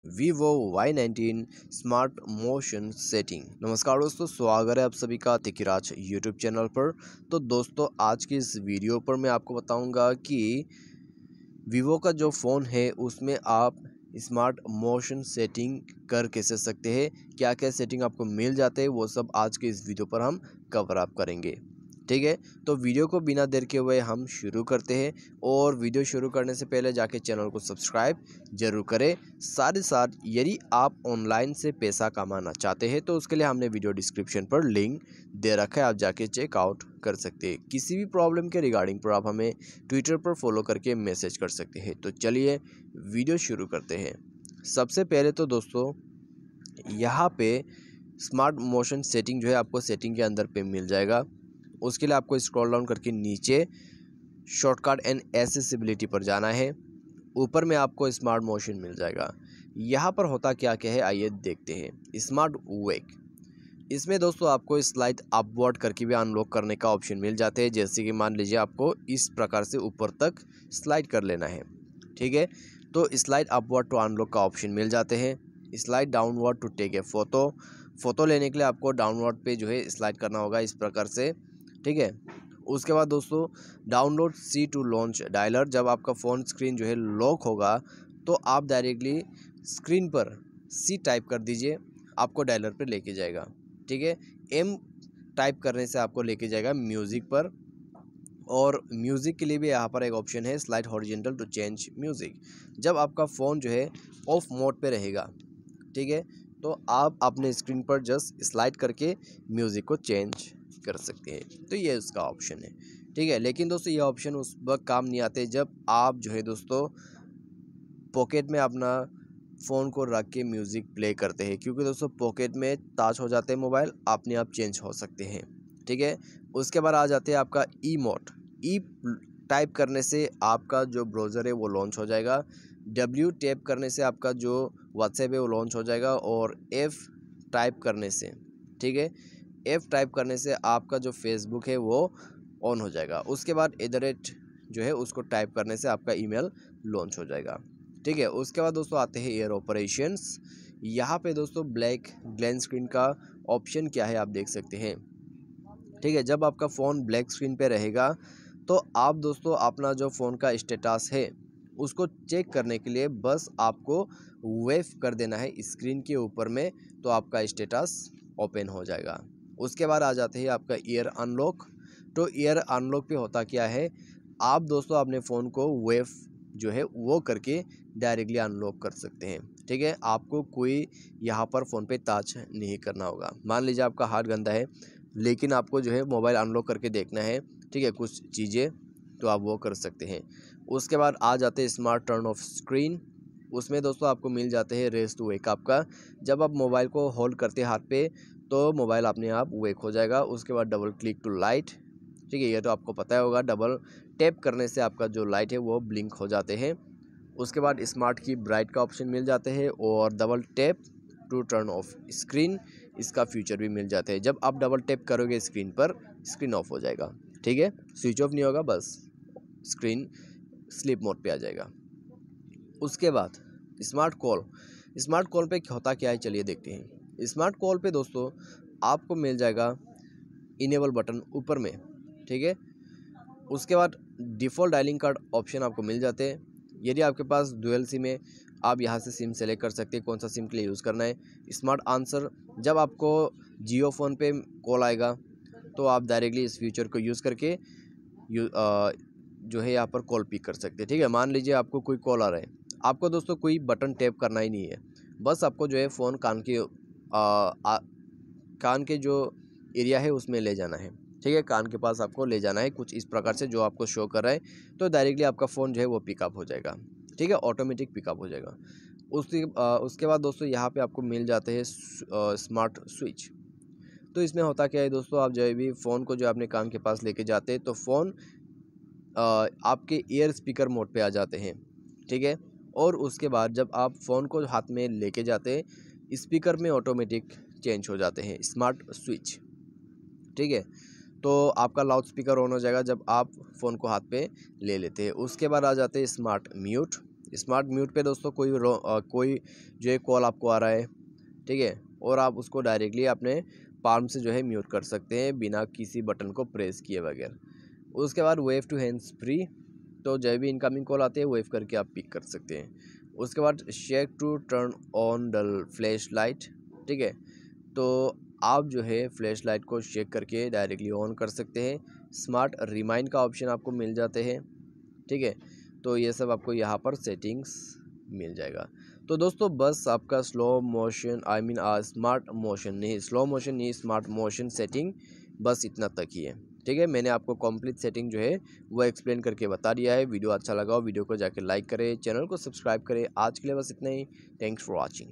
Vivo Y19 smart motion setting. नमस्कार दोस्तों, स्वागत है आप सभी का तिकिराज यूट्यूब चैनल पर। तो दोस्तों, आज की इस वीडियो पर मैं आपको बताऊंगा कि Vivo का जो फ़ोन है उसमें आप स्मार्ट मोशन सेटिंग कर कैसे सकते हैं, क्या क्या सेटिंग आपको मिल जाते हैं, वो सब आज के इस वीडियो पर हम कवर अप करेंगे। ठीक है, तो वीडियो को बिना देर के हुए हम शुरू करते हैं। और वीडियो शुरू करने से पहले जाके चैनल को सब्सक्राइब जरूर करें। साथ ही साथ यदि आप ऑनलाइन से पैसा कमाना चाहते हैं तो उसके लिए हमने वीडियो डिस्क्रिप्शन पर लिंक दे रखा है, आप जाके चेकआउट कर सकते हैं। किसी भी प्रॉब्लम के रिगार्डिंग पर आप हमें ट्विटर पर फॉलो करके मैसेज कर सकते हैं। तो चलिए वीडियो शुरू करते हैं। सबसे पहले तो दोस्तों, यहाँ पे स्मार्ट मोशन सेटिंग जो है आपको सेटिंग के अंदर पे मिल जाएगा। उसके लिए आपको स्क्रॉल डाउन करके नीचे शॉर्टकट एंड एक्सेसिबिलिटी पर जाना है। ऊपर में आपको स्मार्ट मोशन मिल जाएगा। यहाँ पर होता क्या क्या है, आइए देखते हैं। स्मार्ट वेक, इसमें दोस्तों आपको स्लाइड अपवर्ड करके भी अनलॉक करने का ऑप्शन मिल जाते हैं। जैसे कि मान लीजिए आपको इस प्रकार से ऊपर तक स्लाइड कर लेना है, ठीक है, तो स्लाइड अपवर्ड टू अनलॉक का ऑप्शन मिल जाते हैं। Slide downward to take a photo लेने के लिए आपको डाउनवर्ड पे जो है स्लाइड करना होगा इस प्रकार से, ठीक है। उसके बाद दोस्तों, download C to launch dialer, जब आपका फ़ोन स्क्रीन जो है लॉक होगा तो आप डायरेक्टली स्क्रीन पर सी टाइप कर दीजिए, आपको डायलर पे लेके जाएगा, ठीक है। एम टाइप करने से आपको लेके जाएगा म्यूज़िक पर। और म्यूज़िक के लिए भी यहाँ पर एक ऑप्शन है, slide horizontal to change music. जब आपका फ़ोन जो है ऑफ मोड पे रहेगा, ठीक है, तो आप अपने स्क्रीन पर जस्ट स्लाइड करके म्यूज़िक को चेंज कर सकते हैं। तो ये उसका ऑप्शन है, ठीक है। लेकिन दोस्तों, ये ऑप्शन उस वक्त काम नहीं आते जब आप जो है दोस्तों पॉकेट में अपना फ़ोन को रख के म्यूज़िक प्ले करते हैं, क्योंकि दोस्तों पॉकेट में टच हो जाते हैं मोबाइल, अपने आप चेंज हो सकते हैं, ठीक है। उसके बाद आ जाते हैं आपका ई मोड। ई टाइप करने से आपका जो ब्राउज़र है वो लॉन्च हो जाएगा। डब्ल्यू टैप करने से आपका जो व्हाट्सएप है वो लॉन्च हो जाएगा। और एफ़ टाइप करने से, ठीक है, एफ़ टाइप करने से आपका जो फेसबुक है वो ऑन हो जाएगा। उसके बाद @ जो है उसको टाइप करने से आपका ईमेल लॉन्च हो जाएगा, ठीक है। उसके बाद दोस्तों आते हैं एयर ऑपरेशंस। यहाँ पे दोस्तों ब्लैक ग्लैंड स्क्रीन का ऑप्शन क्या है आप देख सकते हैं, ठीक है। जब आपका फ़ोन ब्लैक स्क्रीन पे रहेगा तो आप दोस्तों अपना जो फ़ोन का स्टेटस है उसको चेक करने के लिए बस आपको वेव कर देना है स्क्रीन के ऊपर में, तो आपका स्टेटस ओपन हो जाएगा। उसके बाद आ जाते हैं आपका ईयर अनलॉक। तो ईयर अनलॉक पे होता क्या है, आप दोस्तों अपने फ़ोन को वेव जो है वो करके डायरेक्टली अनलॉक कर सकते हैं, ठीक है। आपको कोई यहाँ पर फ़ोन पे टच नहीं करना होगा। मान लीजिए आपका हाथ गंदा है लेकिन आपको जो है मोबाइल अनलॉक करके देखना है, ठीक है, कुछ चीज़ें, तो आप वो कर सकते हैं। उसके बाद आ जाते हैं स्मार्ट टर्न ऑफ स्क्रीन। उसमें दोस्तों आपको मिल जाते हैं रेस टू वेक आपका। जब आप मोबाइल को होल्ड करते हैं हाथ पे तो मोबाइल अपने आप वेक हो जाएगा। उसके बाद डबल क्लिक टू लाइट, ठीक है, ये तो आपको पता होगा। डबल टैप करने से आपका जो लाइट है वो ब्लिंक हो जाते हैं। उसके बाद स्मार्ट की ब्राइट का ऑप्शन मिल जाते हैं। और double tap to turn off screen, इसका फीचर भी मिल जाता है। जब आप डबल टैप करोगे स्क्रीन पर, स्क्रीन ऑफ हो जाएगा, ठीक है, स्विच ऑफ नहीं होगा, बस स्क्रीन स्लीप मोड पे आ जाएगा। उसके बाद स्मार्ट कॉल पे होता क्या है, चलिए देखते हैं। स्मार्ट कॉल पे दोस्तों आपको मिल जाएगा इनेबल बटन ऊपर में, ठीक है। उसके बाद डिफ़ॉल्ट डायलिंग कार्ड ऑप्शन आपको मिल जाते हैं। यदि आपके पास डुअल सिम है, आप यहाँ से सिम सेलेक्ट कर सकते हैं कौन सा सिम के लिए यूज़ करना है। स्मार्ट आंसर, जब आपको जियो फ़ोन पे कॉल आएगा तो आप डायरेक्टली इस फीचर को यूज़ करके जो है यहाँ पर कॉल पिक कर सकते हैं, ठीक है। मान लीजिए आपको कोई कॉल आ रहा है, आपको दोस्तों कोई बटन टैप करना ही नहीं है, बस आपको जो है फ़ोन कान के जो एरिया है उसमें ले जाना है, ठीक है, कान के पास आपको ले जाना है कुछ इस प्रकार से जो आपको शो कर रहा है, तो डायरेक्टली आपका फ़ोन जो है वो पिकअप हो जाएगा, ठीक है, ऑटोमेटिक पिकअप हो जाएगा। उसके बाद दोस्तों यहाँ पे आपको मिल जाते हैं स्मार्ट स्विच। तो इसमें होता क्या है दोस्तों, आप जब भी फ़ोन को जो अपने कान के पास लेके जाते हैं तो फ़ोन आपके ईयर स्पीकर मोड पे आ जाते हैं, ठीक है। और उसके बाद जब आप फ़ोन को हाथ में लेके जाते हैं, स्पीकर में ऑटोमेटिक चेंज हो जाते हैं स्मार्ट स्विच, ठीक है। तो आपका लाउड स्पीकर ऑन हो जाएगा जब आप फ़ोन को हाथ पे ले लेते हैं। उसके बाद आ जाते हैं स्मार्ट म्यूट। स्मार्ट म्यूट पे दोस्तों कोई जो है कॉल आपको आ रहा है, ठीक है, और आप उसको डायरेक्टली अपने पाल्म से जो है म्यूट कर सकते हैं बिना किसी बटन को प्रेस किए बगैर। उसके बाद वेव टू हैंड्स फ्री, तो जब भी इनकमिंग कॉल आती है वेव करके आप पिक कर सकते हैं। उसके बाद shake to turn on the flash light, ठीक है, तो आप जो है फ्लैश लाइट को शेक करके डायरेक्टली ऑन कर सकते हैं। स्मार्ट रिमाइंड का ऑप्शन आपको मिल जाते हैं, ठीक है, तो ये सब आपको यहाँ पर सेटिंग्स मिल जाएगा। तो दोस्तों बस आपका स्लो मोशन स्मार्ट मोशन नहीं, स्लो मोशन नहीं, स्मार्ट मोशन सेटिंग बस इतना तक ही है, ठीक है। मैंने आपको कंप्लीट सेटिंग जो है वो एक्सप्लेन करके बता दिया है। वीडियो अच्छा लगा हो वीडियो को जाके लाइक करें, चैनल को सब्सक्राइब करें। आज के लिए बस इतना ही। Thanks for watching.